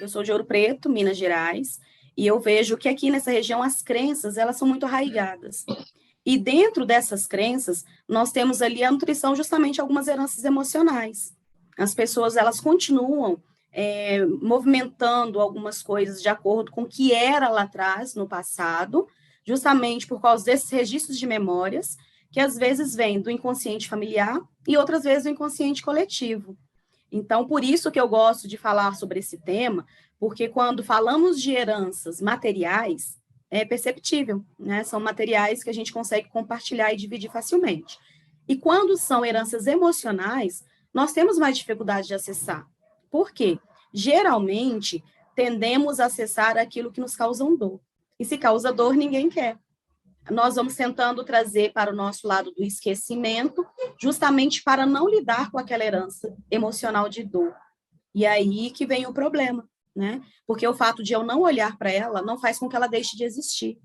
Eu sou de Ouro Preto, Minas Gerais, e eu vejo que aqui nessa região as crenças, elas são muito arraigadas. E dentro dessas crenças, nós temos ali a nutrição, justamente algumas heranças emocionais. As pessoas, elas continuam movimentando algumas coisas de acordo com o que era lá atrás, no passado, justamente por causa desses registros de memórias, que às vezes vêm do inconsciente familiar e outras vezes do inconsciente coletivo. Então, por isso que eu gosto de falar sobre esse tema, porque quando falamos de heranças materiais, é perceptível, né? São materiais que a gente consegue compartilhar e dividir facilmente. E quando são heranças emocionais, nós temos mais dificuldade de acessar. Por quê? Geralmente, tendemos a acessar aquilo que nos causa dor. E se causa dor, ninguém quer. Nós vamos tentando trazer para o nosso lado do esquecimento, justamente para não lidar com aquela herança emocional de dor. E aí que vem o problema, né? Porque o fato de eu não olhar para ela não faz com que ela deixe de existir.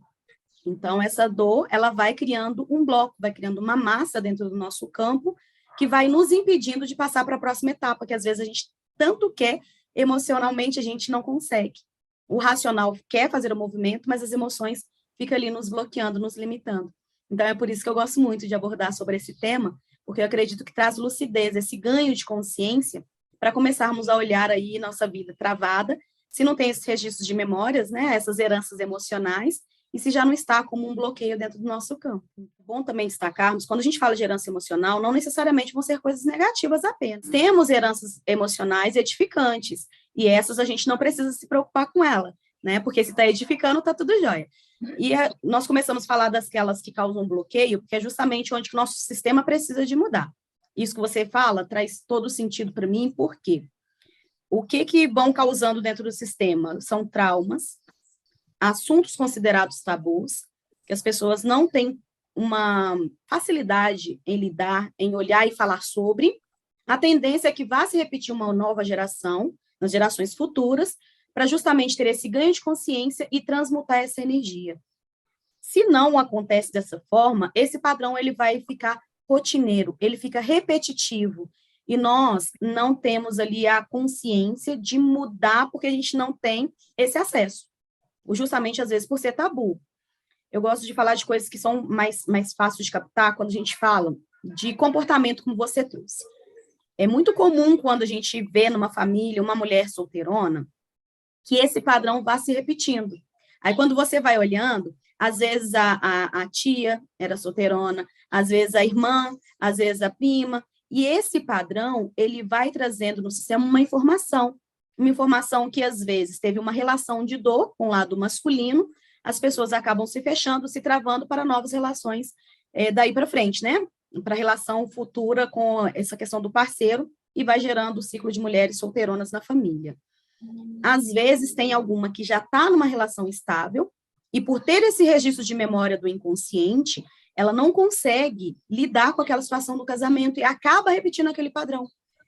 Então, essa dor, ela vai criando um bloco, vai criando uma massa dentro do nosso campo que vai nos impedindo de passar para a próxima etapa, que às vezes a gente tanto quer, emocionalmente a gente não consegue. O racional quer fazer o movimento, mas as emoções ficam ali nos bloqueando, nos limitando. Então, é por isso que eu gosto muito de abordar sobre esse tema, porque eu acredito que traz lucidez, esse ganho de consciência, para começarmos a olhar aí nossa vida travada, se não tem esses registros de memórias, né, essas heranças emocionais, e se já não está como um bloqueio dentro do nosso campo. Bom também destacarmos, quando a gente fala de herança emocional, não necessariamente vão ser coisas negativas apenas. Temos heranças emocionais edificantes, e essas a gente não precisa se preocupar com ela, né? Porque se está edificando, está tudo jóia. E nós começamos a falar daquelas que causam bloqueio, porque é justamente onde que o nosso sistema precisa de mudar. Isso que você fala traz todo sentido para mim, por quê? O que vão causando dentro do sistema? São traumas, assuntos considerados tabus, que as pessoas não têm uma facilidade em lidar, em olhar e falar sobre. A tendência é que vá se repetir uma nova geração, nas gerações futuras, para justamente ter esse ganho de consciência e transmutar essa energia. Se não acontece dessa forma, esse padrão ele vai ficar rotineiro, ele fica repetitivo, e nós não temos ali a consciência de mudar, porque a gente não tem esse acesso justamente às vezes por ser tabu. Eu gosto de falar de coisas que são mais fáceis de captar quando a gente fala de comportamento, como você trouxe. É muito comum quando a gente vê numa família uma mulher solteirona que esse padrão vá se repetindo. Aí quando você vai olhando, às vezes a tia era solteirona, às vezes a irmã, às vezes a prima, e esse padrão, ele vai trazendo no sistema uma informação que, às vezes, teve uma relação de dor com o lado masculino, as pessoas acabam se fechando, se travando para novas relações daí para frente, né? Para a relação futura com essa questão do parceiro, e vai gerando o ciclo de mulheres solteironas na família. Às vezes, tem alguma que já está numa relação estável, e por ter esse registro de memória do inconsciente, ela não consegue lidar com aquela situação do casamento e acaba repetindo aquele padrão.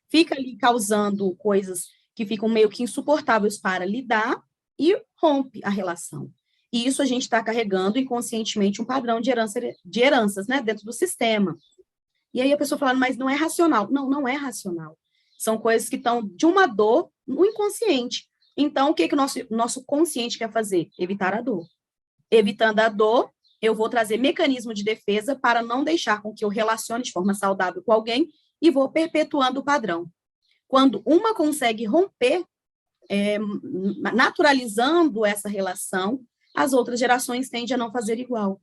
Fica ali causando coisas que ficam meio que insuportáveis para lidar e rompe a relação. E isso a gente está carregando inconscientemente um padrão de heranças, né, dentro do sistema. E aí a pessoa fala, mas não é racional. Não, não é racional. São coisas que estão de uma dor no inconsciente. Então, o que o nosso consciente quer fazer? Evitar a dor. Evitando a dor, eu vou trazer mecanismo de defesa para não deixar com que eu relacione de forma saudável com alguém e vou perpetuando o padrão. Quando uma consegue romper, naturalizando essa relação, as outras gerações tendem a não fazer igual.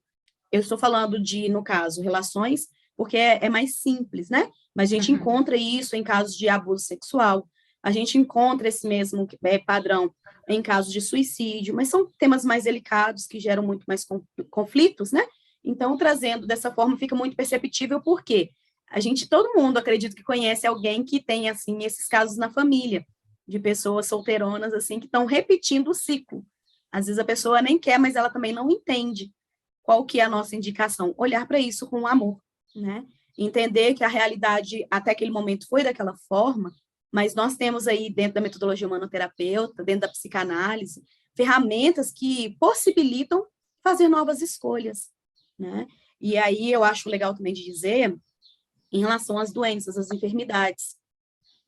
Eu estou falando de, no caso, relações, porque é mais simples, né? Mas a gente encontra isso em casos de abuso sexual, a gente encontra esse mesmo padrão em casos de suicídio, mas são temas mais delicados que geram muito mais conflitos, né? Então, trazendo dessa forma, fica muito perceptível, porque todo mundo acredita que conhece alguém que tem, assim, esses casos na família, de pessoas solteironas, assim, que estão repetindo o ciclo. Às vezes a pessoa nem quer, mas ela também não entende qual que é a nossa indicação. Olhar para isso com amor, né? Entender que a realidade até aquele momento foi daquela forma, mas nós temos aí, dentro da metodologia humanoterapeuta, dentro da psicanálise, ferramentas que possibilitam fazer novas escolhas, né? E aí eu acho legal também de dizer, em relação às doenças, às enfermidades.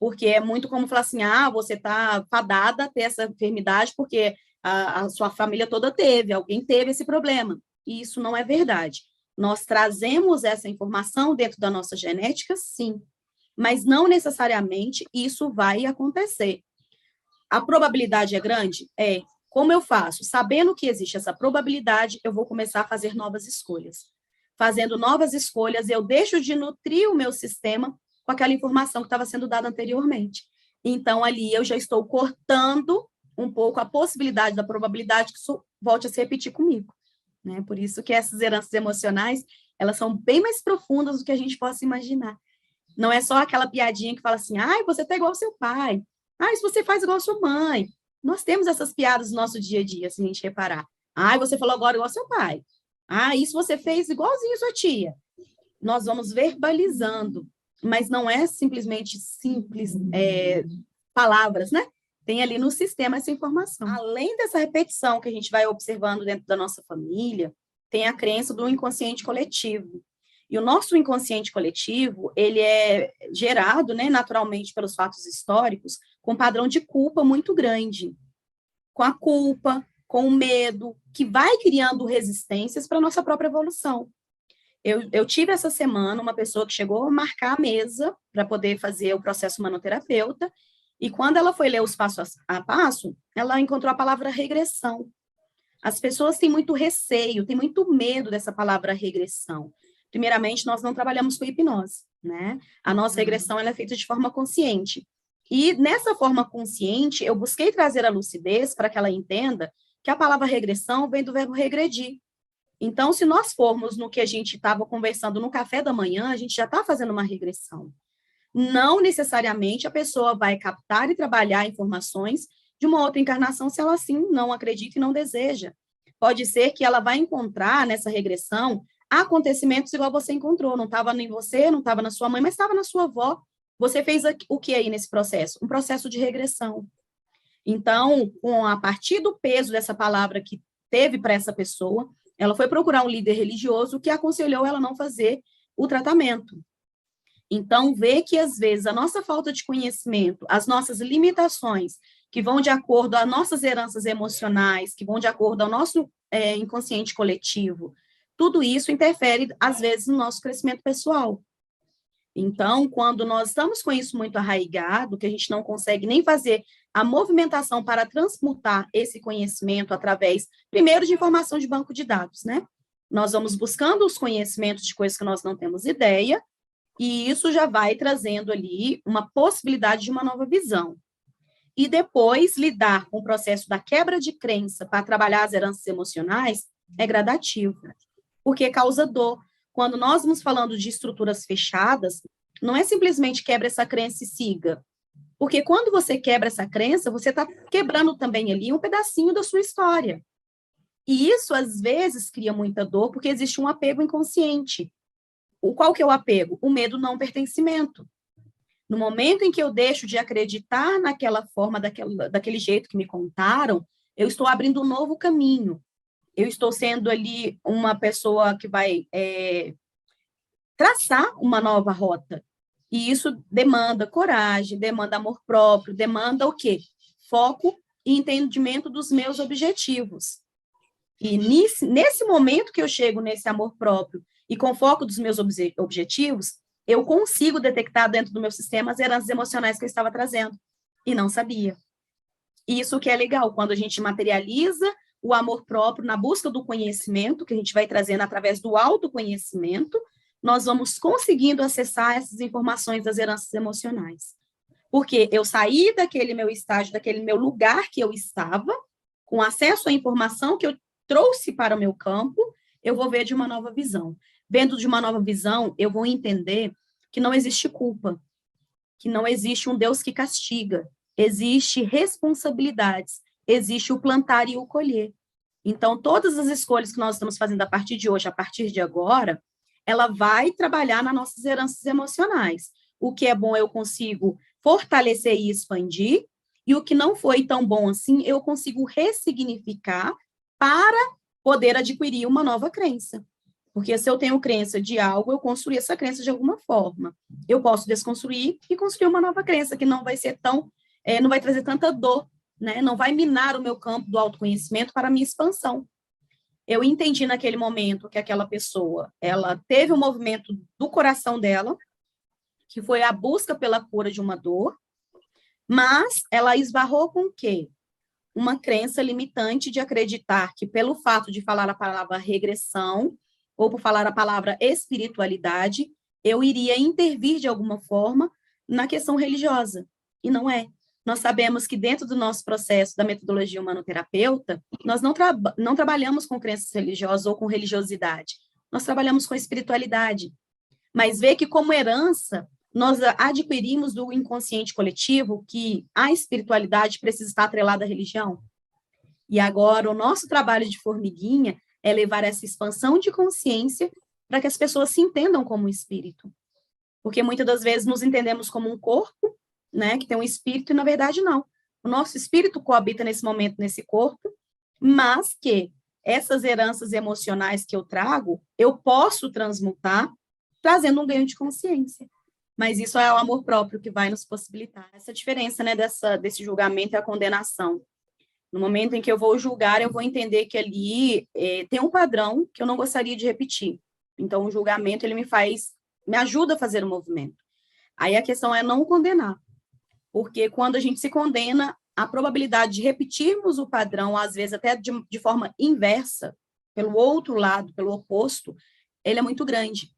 porque é muito como falar assim, você está fadada a ter essa enfermidade porque a sua família toda teve, alguém teve esse problema. E isso não é verdade. Nós trazemos essa informação dentro da nossa genética, sim, mas não necessariamente isso vai acontecer. A probabilidade é grande? É. Como eu faço? Sabendo que existe essa probabilidade, eu vou começar a fazer novas escolhas. Fazendo novas escolhas, eu deixo de nutrir o meu sistema com aquela informação que estava sendo dada anteriormente. Então, ali eu já estou cortando um pouco a possibilidade da probabilidade que isso volte a se repetir comigo. Né? Por isso que essas heranças emocionais, elas são bem mais profundas do que a gente possa imaginar. Não é só aquela piadinha que fala assim, você tá igual ao seu pai. Se você faz igual a sua mãe. Nós temos essas piadas no nosso dia a dia, se a gente reparar. Você falou agora igual ao seu pai. Isso você fez igualzinho a sua tia. Nós vamos verbalizando, mas não é simplesmente simples palavras, né? Tem ali no sistema essa informação. Além dessa repetição que a gente vai observando dentro da nossa família, tem a crença do inconsciente coletivo. E o nosso inconsciente coletivo, ele é gerado, né, naturalmente pelos fatos históricos, com um padrão de culpa muito grande. Com a culpa, com o medo, que vai criando resistências para a nossa própria evolução. Eu tive essa semana uma pessoa que chegou a marcar a mesa para poder fazer o processo humanoterapeuta, e quando ela foi ler os passos a passo, ela encontrou a palavra regressão. As pessoas têm muito receio, têm muito medo dessa palavra regressão. Primeiramente, nós não trabalhamos com hipnose, né? A nossa regressão ela é feita de forma consciente. E nessa forma consciente, eu busquei trazer a lucidez para que ela entenda que a palavra regressão vem do verbo regredir. Então, se nós formos no que a gente estava conversando no café da manhã, a gente já está fazendo uma regressão. Não necessariamente a pessoa vai captar e trabalhar informações de uma outra encarnação se ela assim não acredita e não deseja. Pode ser que ela vai encontrar nessa regressão acontecimentos igual você encontrou, não estava nem você, não estava na sua mãe, mas estava na sua avó. Você fez o que aí nesse processo? Um processo de regressão. Então, a partir do peso dessa palavra que teve para essa pessoa, ela foi procurar um líder religioso que aconselhou ela não fazer o tratamento. Então, ver que, às vezes, a nossa falta de conhecimento, as nossas limitações, que vão de acordo às nossas heranças emocionais, que vão de acordo ao nosso inconsciente coletivo, tudo isso interfere, às vezes, no nosso crescimento pessoal. Então, quando nós estamos com isso muito arraigado, que a gente não consegue nem fazer a movimentação para transmutar esse conhecimento através, primeiro, de informação de banco de dados, né? Nós vamos buscando os conhecimentos de coisas que nós não temos ideia, e isso já vai trazendo ali uma possibilidade de uma nova visão. E depois, lidar com o processo da quebra de crença para trabalhar as heranças emocionais é gradativo, porque causa dor. Quando nós vamos falando de estruturas fechadas, não é simplesmente quebra essa crença e siga. Porque quando você quebra essa crença, você está quebrando também ali um pedacinho da sua história. E isso, às vezes, cria muita dor, porque existe um apego inconsciente. Qual que é o apego? O medo não pertencimento. No momento em que eu deixo de acreditar naquela forma, daquele jeito que me contaram, eu estou abrindo um novo caminho. Eu estou sendo ali uma pessoa que vai traçar uma nova rota. E isso demanda coragem, demanda amor próprio, demanda o quê? Foco e entendimento dos meus objetivos. E nesse momento que eu chego nesse amor próprio e com foco dos meus objetivos, eu consigo detectar dentro do meu sistema as heranças emocionais que eu estava trazendo. E não sabia. Isso que é legal, quando a gente materializa o amor próprio na busca do conhecimento, que a gente vai trazendo através do autoconhecimento, nós vamos conseguindo acessar essas informações das heranças emocionais. Porque eu saí daquele meu estágio, daquele meu lugar que eu estava, com acesso à informação que eu trouxe para o meu campo, eu vou ver de uma nova visão. Vendo de uma nova visão, eu vou entender que não existe culpa, que não existe um Deus que castiga, existe responsabilidades, existe o plantar e o colher. Então, todas as escolhas que nós estamos fazendo a partir de hoje, a partir de agora, ela vai trabalhar nas nossas heranças emocionais. O que é bom eu consigo fortalecer e expandir, e o que não foi tão bom assim, eu consigo ressignificar para poder adquirir uma nova crença. Porque se eu tenho crença de algo, eu construí essa crença de alguma forma. Eu posso desconstruir e construir uma nova crença que não vai ser tão, não vai trazer tanta dor, né? Não vai minar o meu campo do autoconhecimento para a minha expansão. Eu entendi naquele momento que aquela pessoa, ela teve um movimento do coração dela, que foi a busca pela cura de uma dor, mas ela esbarrou com o quê? Uma crença limitante de acreditar que pelo fato de falar a palavra regressão, ou por falar a palavra espiritualidade, eu iria intervir de alguma forma na questão religiosa. E não é. Nós sabemos que dentro do nosso processo da metodologia humanoterapeuta, nós não trabalhamos com crenças religiosas ou com religiosidade. Nós trabalhamos com espiritualidade. Mas vê que como herança, nós adquirimos do inconsciente coletivo que a espiritualidade precisa estar atrelada à religião. E agora o nosso trabalho de formiguinha é levar essa expansão de consciência para que as pessoas se entendam como um espírito. Porque muitas das vezes nos entendemos como um corpo, né, que tem um espírito, e na verdade não. O nosso espírito coabita nesse momento, nesse corpo, mas que essas heranças emocionais que eu trago, eu posso transmutar, trazendo um ganho de consciência. Mas isso é o amor próprio que vai nos possibilitar. Essa diferença, né, desse julgamento e a condenação. No momento em que eu vou julgar, eu vou entender que ali tem um padrão que eu não gostaria de repetir. Então, o julgamento, ele me ajuda a fazer o movimento. Aí a questão é não condenar. Porque quando a gente se condena, a probabilidade de repetirmos o padrão, às vezes até de forma inversa, pelo outro lado, pelo oposto, ele é muito grande.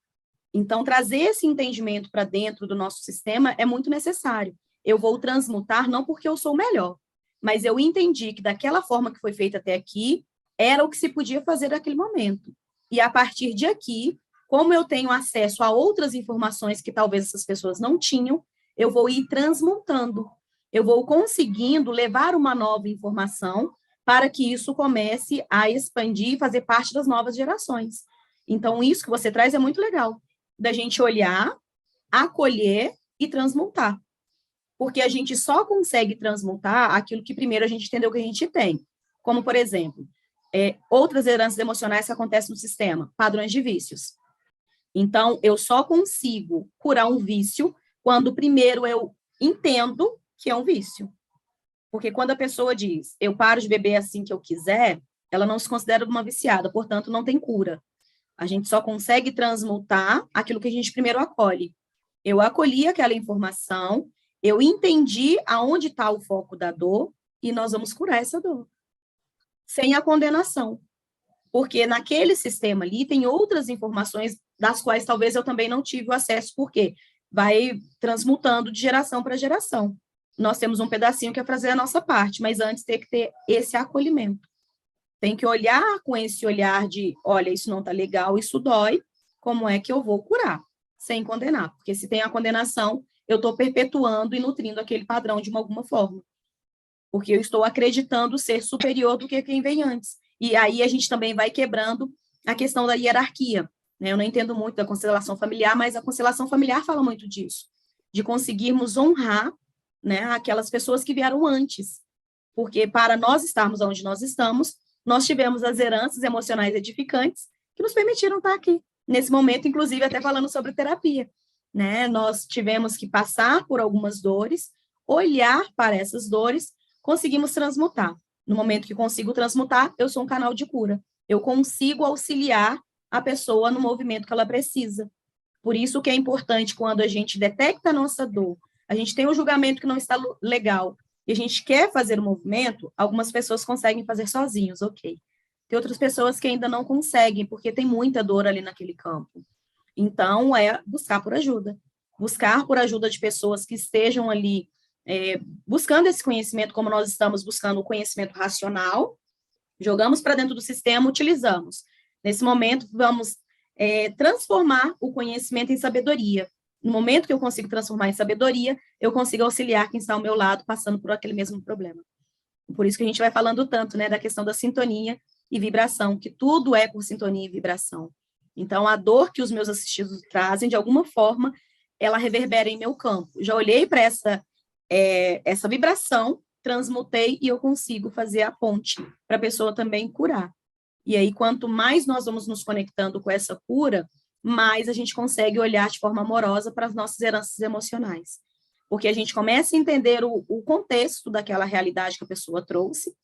Então, trazer esse entendimento para dentro do nosso sistema é muito necessário. Eu vou transmutar não porque eu sou melhor, mas eu entendi que daquela forma que foi feita até aqui, era o que se podia fazer naquele momento. E a partir de aqui, como eu tenho acesso a outras informações que talvez essas pessoas não tinham, eu vou ir transmutando. Eu vou conseguindo levar uma nova informação para que isso comece a expandir e fazer parte das novas gerações. Então, isso que você traz é muito legal, da gente olhar, acolher e transmutar. Porque a gente só consegue transmutar aquilo que primeiro a gente entendeu que a gente tem. Como, por exemplo, outras heranças emocionais que acontecem no sistema, padrões de vícios. Então, eu só consigo curar um vício quando primeiro eu entendo que é um vício. Porque quando a pessoa diz, eu paro de beber assim que eu quiser, ela não se considera uma viciada, portanto, não tem cura. A gente só consegue transmutar aquilo que a gente primeiro acolhe. Eu acolhi aquela informação, eu entendi aonde está o foco da dor e nós vamos curar essa dor. Sem a condenação. Porque naquele sistema ali tem outras informações das quais talvez eu também não tive o acesso, porque vai transmutando de geração para geração. Nós temos um pedacinho que é fazer a nossa parte, mas antes tem que ter esse acolhimento. Tem que olhar com esse olhar de, olha, isso não está legal, isso dói, como é que eu vou curar? Sem condenar, porque se tem a condenação, eu estou perpetuando e nutrindo aquele padrão de alguma forma. Porque eu estou acreditando ser superior do que quem vem antes. E aí a gente também vai quebrando a questão da hierarquia. Né? Eu não entendo muito da constelação familiar, mas a constelação familiar fala muito disso, de conseguirmos honrar, né, aquelas pessoas que vieram antes. Porque para nós estarmos onde nós estamos, nós tivemos as heranças emocionais edificantes que nos permitiram estar aqui. Nesse momento, inclusive, até falando sobre terapia. Né? Nós tivemos que passar por algumas dores, olhar para essas dores, conseguimos transmutar. No momento que consigo transmutar, eu sou um canal de cura. Eu consigo auxiliar a pessoa no movimento que ela precisa. Por isso que é importante, quando a gente detecta a nossa dor, a gente tem um julgamento que não está legal, e a gente quer fazer o movimento, algumas pessoas conseguem fazer sozinhos, ok. Tem outras pessoas que ainda não conseguem, porque tem muita dor ali naquele campo. Então, é buscar por ajuda. Buscar por ajuda de pessoas que estejam ali buscando esse conhecimento, como nós estamos buscando o conhecimento racional, jogamos para dentro do sistema, utilizamos. Nesse momento, vamos transformar o conhecimento em sabedoria. No momento que eu consigo transformar em sabedoria, eu consigo auxiliar quem está ao meu lado, passando por aquele mesmo problema. Por isso que a gente vai falando tanto, né, da questão da sintonia e vibração, que tudo é por sintonia e vibração. Então, a dor que os meus assistidos trazem, de alguma forma, ela reverbera em meu campo. Já olhei para essa vibração, transmutei e eu consigo fazer a ponte para a pessoa também curar. E aí, quanto mais nós vamos nos conectando com essa cura, mais a gente consegue olhar de forma amorosa para as nossas heranças emocionais. Porque a gente começa a entender o contexto daquela realidade que a pessoa trouxe,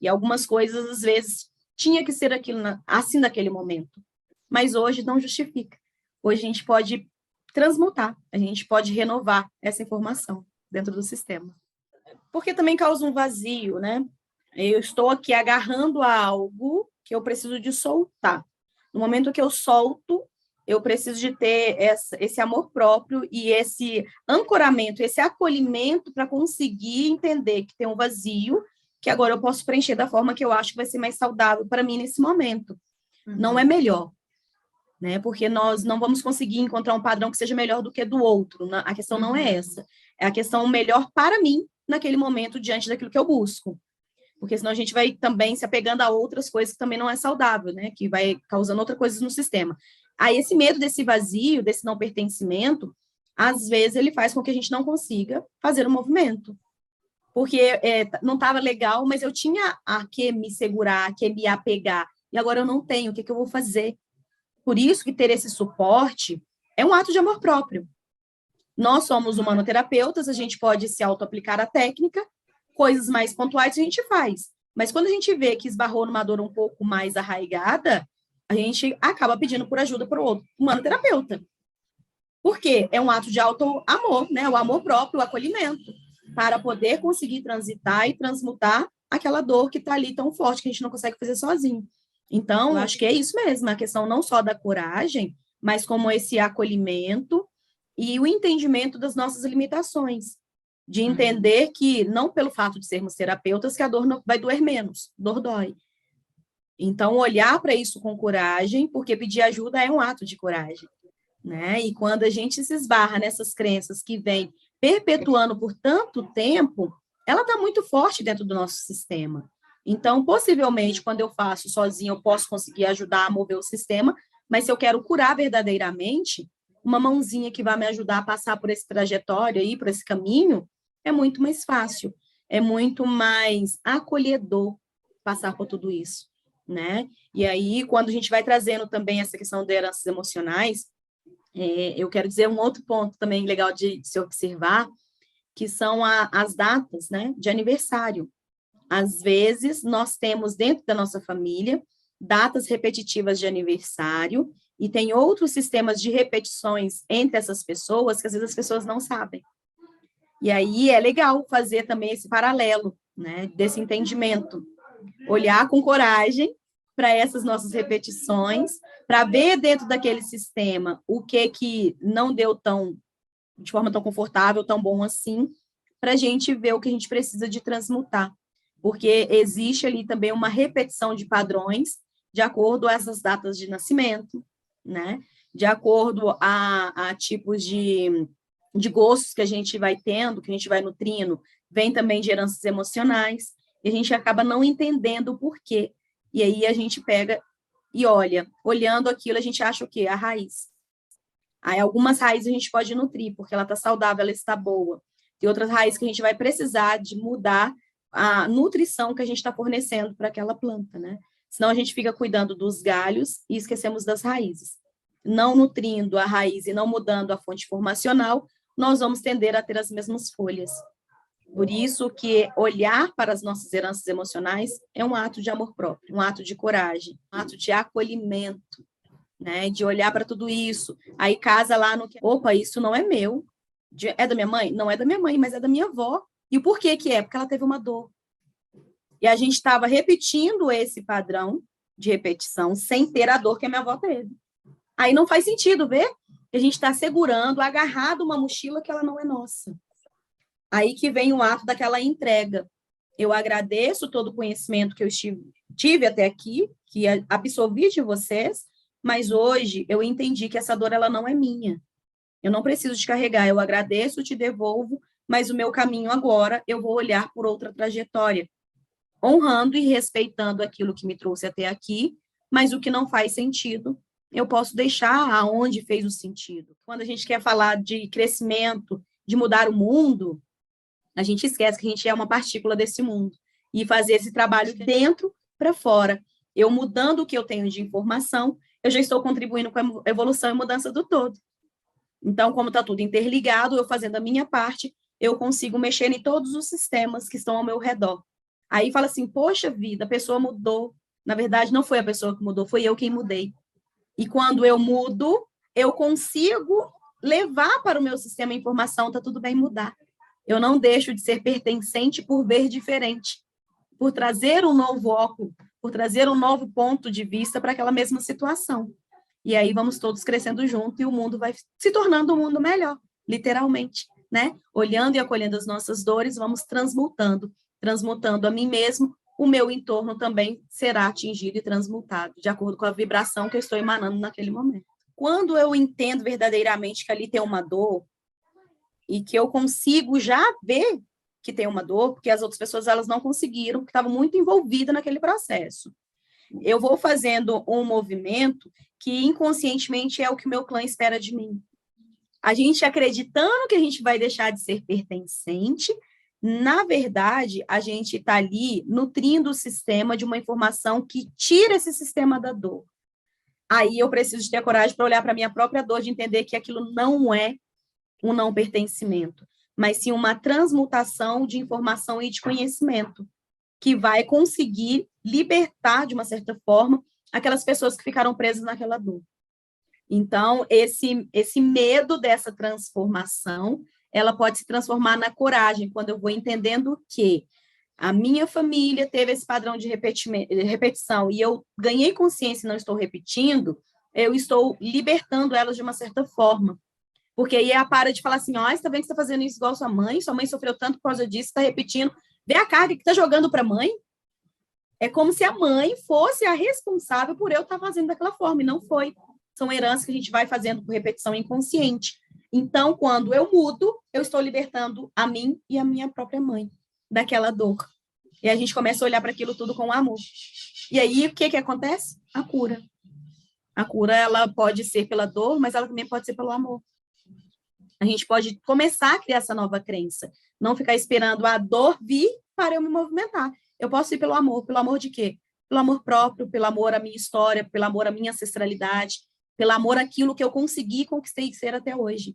e algumas coisas, às vezes, tinha que ser aquilo assim naquele momento. Mas hoje não justifica. Hoje a gente pode transmutar, a gente pode renovar essa informação dentro do sistema. Porque também causa um vazio, né? Eu estou aqui agarrando a algo que eu preciso de soltar. No momento que eu solto, eu preciso de ter esse amor próprio e esse ancoramento, esse acolhimento para conseguir entender que tem um vazio, que agora eu posso preencher da forma que eu acho que vai ser mais saudável para mim nesse momento. Não é melhor, né? Porque nós não vamos conseguir encontrar um padrão que seja melhor do que do outro. A questão não é essa. É a questão melhor para mim naquele momento diante daquilo que eu busco. Porque senão a gente vai também se apegando a outras coisas que também não é saudável, né? Que vai causando outras coisas no sistema. Aí esse medo desse vazio, desse não pertencimento, às vezes ele faz com que a gente não consiga fazer o movimento. Porque não estava legal, mas eu tinha a que me segurar, a que me apegar. E agora eu não tenho, o que eu vou fazer? Por isso que ter esse suporte é um ato de amor próprio. Nós somos humanoterapeutas, a gente pode se auto-aplicar a técnica, coisas mais pontuais a gente faz. Mas quando a gente vê que esbarrou numa dor um pouco mais arraigada, a gente acaba pedindo por ajuda para o outro humanoterapeuta. Por quê? É um ato de auto-amor, né? O amor próprio, o acolhimento, para poder conseguir transitar e transmutar aquela dor que está ali tão forte que a gente não consegue fazer sozinho. Então, eu acho que é isso mesmo, a questão não só da coragem, mas como esse acolhimento e o entendimento das nossas limitações, de entender que, não pelo fato de sermos terapeutas, que a dor não vai doer menos, dor dói. Então, olhar para isso com coragem, porque pedir ajuda é um ato de coragem, né? E quando a gente se esbarra nessas crenças que vêm perpetuando por tanto tempo, ela está muito forte dentro do nosso sistema. Então, possivelmente, quando eu faço sozinha, eu posso conseguir ajudar a mover o sistema, mas se eu quero curar verdadeiramente, uma mãozinha que vai me ajudar a passar por esse trajetório aí, por esse caminho, é muito mais fácil, é muito mais acolhedor passar por tudo isso, né? E aí, quando a gente vai trazendo também essa questão de heranças emocionais, eu quero dizer um outro ponto também legal de se observar, que são as datas, né, de aniversário. Às vezes, nós temos dentro da nossa família datas repetitivas de aniversário e tem outros sistemas de repetições entre essas pessoas que às vezes as pessoas não sabem. E aí é legal fazer também esse paralelo, né, desse entendimento. Olhar com coragem para essas nossas repetições, para ver dentro daquele sistema o que não deu de forma tão confortável, tão bom assim, para a gente ver o que a gente precisa de transmutar. Porque existe ali também uma repetição de padrões de acordo a essas datas de nascimento, né? De acordo a tipos de gostos que a gente vai tendo, que a gente vai nutrindo, vem também de heranças emocionais, e a gente acaba não entendendo o porquê. E aí a gente pega e olha, olhando aquilo, a gente acha o quê? A raiz. Aí algumas raízes a gente pode nutrir, porque ela está saudável, ela está boa. Tem outras raízes que a gente vai precisar de mudar a nutrição que a gente está fornecendo para aquela planta, né? Senão a gente fica cuidando dos galhos e esquecemos das raízes. Não nutrindo a raiz e não mudando a fonte formacional, nós vamos tender a ter as mesmas folhas. Por isso que olhar para as nossas heranças emocionais é um ato de amor próprio, um ato de coragem, um ato de acolhimento, né? De olhar para tudo isso. Aí casa lá no que, opa, isso não é meu. É da minha mãe? Não é da minha mãe, mas é da minha avó. E o porquê que é? Porque ela teve uma dor. E a gente estava repetindo esse padrão de repetição sem ter a dor que a minha avó teve. Aí não faz sentido, ver? Que a gente está segurando, agarrado uma mochila que ela não é nossa. Aí que vem o ato daquela entrega. Eu agradeço todo o conhecimento que eu tive até aqui, que absorvi de vocês, mas hoje eu entendi que essa dor ela não é minha. Eu não preciso te carregar, eu agradeço, te devolvo, mas o meu caminho agora eu vou olhar por outra trajetória, honrando e respeitando aquilo que me trouxe até aqui, mas o que não faz sentido, eu posso deixar aonde fez o sentido. Quando a gente quer falar de crescimento, de mudar o mundo, a gente esquece que a gente é uma partícula desse mundo e fazer esse trabalho de dentro para fora. Eu mudando o que eu tenho de informação, eu já estou contribuindo com a evolução e mudança do todo. Então, como está tudo interligado, eu fazendo a minha parte, eu consigo mexer em todos os sistemas que estão ao meu redor. Aí fala assim, poxa vida, a pessoa mudou. Na verdade, não foi a pessoa que mudou, foi eu quem mudei. E quando eu mudo, eu consigo levar para o meu sistema a informação, está tudo bem mudar. Eu não deixo de ser pertencente por ver diferente, por trazer um novo óculo, por trazer um novo ponto de vista para aquela mesma situação. E aí vamos todos crescendo junto e o mundo vai se tornando um mundo melhor, literalmente, né? Olhando e acolhendo as nossas dores, vamos transmutando a mim mesmo, o meu entorno também será atingido e transmutado, de acordo com a vibração que eu estou emanando naquele momento. Quando eu entendo verdadeiramente que ali tem uma dor, e que eu consigo já ver que tem uma dor, porque as outras pessoas elas não conseguiram, porque estavam muito envolvidas naquele processo. Eu vou fazendo um movimento que inconscientemente é o que meu clã espera de mim. A gente acreditando que a gente vai deixar de ser pertencente, na verdade, a gente está ali nutrindo o sistema de uma informação que tira esse sistema da dor. Aí eu preciso ter a coragem para olhar para a minha própria dor, de entender que aquilo não é um não pertencimento, mas sim uma transmutação de informação e de conhecimento, que vai conseguir libertar, de uma certa forma, aquelas pessoas que ficaram presas naquela dor. Então, esse medo dessa transformação, ela pode se transformar na coragem, quando eu vou entendendo que a minha família teve esse padrão de repetição e eu ganhei consciência e não estou repetindo, eu estou libertando elas de uma certa forma. Porque aí ela para de falar assim, ó, você tá vendo que você tá fazendo isso igual sua mãe sofreu tanto por causa disso, está repetindo, vê a carga que tá jogando para a mãe. É como se a mãe fosse a responsável por eu estar fazendo daquela forma, e não foi. São heranças que a gente vai fazendo por repetição inconsciente. Então, quando eu mudo, eu estou libertando a mim e a minha própria mãe daquela dor. E a gente começa a olhar para aquilo tudo com amor. E aí, o que acontece? A cura. A cura, ela pode ser pela dor, mas ela também pode ser pelo amor. A gente pode começar a criar essa nova crença. Não ficar esperando a dor vir para eu me movimentar. Eu posso ir pelo amor. Pelo amor de quê? Pelo amor próprio, pelo amor à minha história, pelo amor à minha ancestralidade, pelo amor àquilo que eu consegui e conquistei ser até hoje.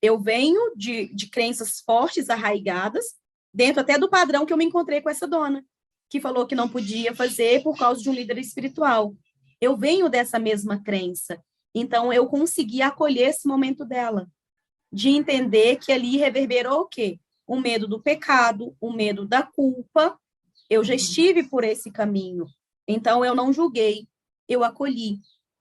Eu venho de crenças fortes, arraigadas, dentro até do padrão que eu me encontrei com essa dona, que falou que não podia fazer por causa de um líder espiritual. Eu venho dessa mesma crença. Então, eu consegui acolher esse momento dela, de entender que ali reverberou o quê? O medo do pecado, o medo da culpa. Eu já estive por esse caminho. Então, eu não julguei, eu acolhi.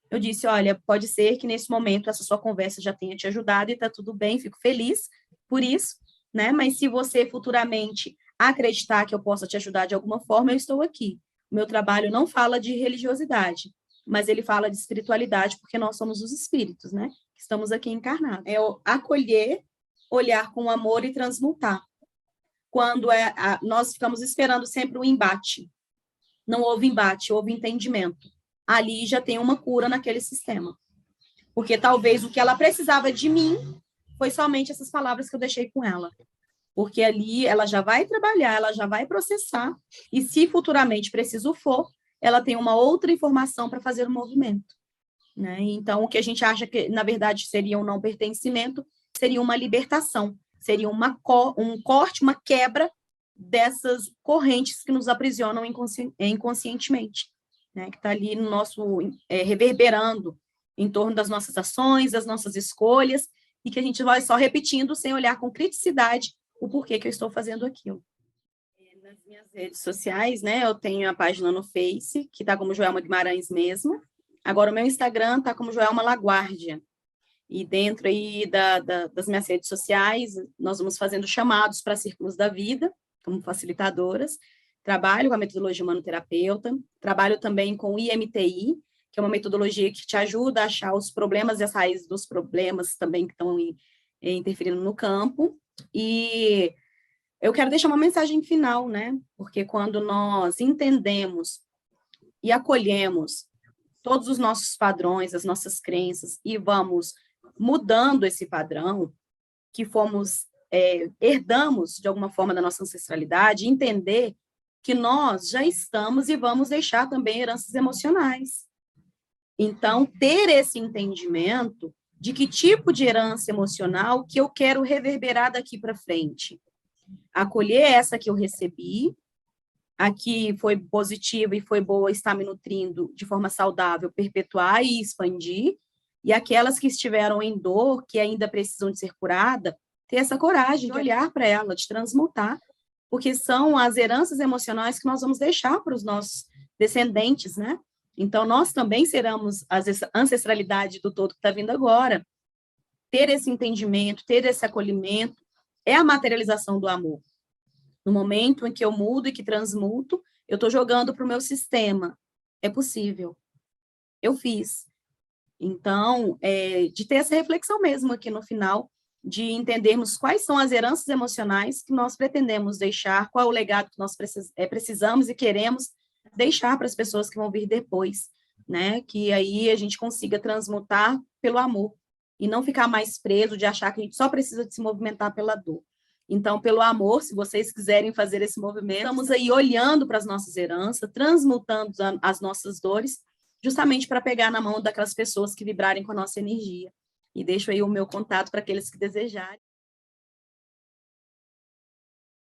Eu disse, olha, pode ser que nesse momento essa sua conversa já tenha te ajudado e está tudo bem, fico feliz por isso, né? Mas se você futuramente acreditar que eu possa te ajudar de alguma forma, eu estou aqui. O meu trabalho não fala de religiosidade, mas ele fala de espiritualidade, porque nós somos os espíritos, né? Estamos aqui encarnados. É o acolher, olhar com amor e transmutar. Quando nós ficamos esperando sempre um embate. Não houve embate, houve entendimento. Ali já tem uma cura naquele sistema. Porque talvez o que ela precisava de mim foi somente essas palavras que eu deixei com ela. Porque ali ela já vai trabalhar, ela já vai processar, e se futuramente preciso for, ela tem uma outra informação para fazer o movimento. Né? Então, o que a gente acha que, na verdade, seria um não pertencimento, seria uma libertação, seria um corte, uma quebra dessas correntes que nos aprisionam inconscientemente, né? Que está ali no nosso, reverberando em torno das nossas ações, das nossas escolhas, e que a gente vai só repetindo sem olhar com criticidade o porquê que eu estou fazendo aquilo. Nas minhas redes sociais, né, eu tenho a página no Face, que está como Joelma Guimarães mesmo. Agora, o meu Instagram está como Joelma Laguardia. E dentro aí das minhas redes sociais, nós vamos fazendo chamados para círculos da vida, como facilitadoras. Trabalho com a metodologia humanoterapeuta, trabalho também com o IMTI, que é uma metodologia que te ajuda a achar os problemas e as raízes dos problemas também que estão interferindo no campo. E eu quero deixar uma mensagem final, né? Porque quando nós entendemos e acolhemos todos os nossos padrões, as nossas crenças, e vamos mudando esse padrão que herdamos de alguma forma da nossa ancestralidade, entender que nós já estamos e vamos deixar também heranças emocionais. Então, ter esse entendimento de que tipo de herança emocional que eu quero reverberar daqui para frente. Acolher essa que eu recebi, a que foi positiva e foi boa, está me nutrindo de forma saudável, perpetuar e expandir, e aquelas que estiveram em dor, que ainda precisam de ser curada, ter essa coragem de olhar para ela, de transmutar, porque são as heranças emocionais que nós vamos deixar para os nossos descendentes, né? Então, nós também seremos a ancestralidade do todo que está vindo agora. Ter esse entendimento, ter esse acolhimento, é a materialização do amor. No momento em que eu mudo e que transmuto, eu estou jogando para o meu sistema. É possível. Eu fiz. Então, de ter essa reflexão mesmo aqui no final, de entendermos quais são as heranças emocionais que nós pretendemos deixar, qual é o legado que nós precisamos e queremos deixar para as pessoas que vão vir depois, né? Que aí a gente consiga transmutar pelo amor e não ficar mais preso de achar que a gente só precisa de se movimentar pela dor. Então, pelo amor, se vocês quiserem fazer esse movimento, estamos aí olhando para as nossas heranças, transmutando as nossas dores, justamente para pegar na mão daquelas pessoas que vibrarem com a nossa energia. E deixo aí o meu contato para aqueles que desejarem.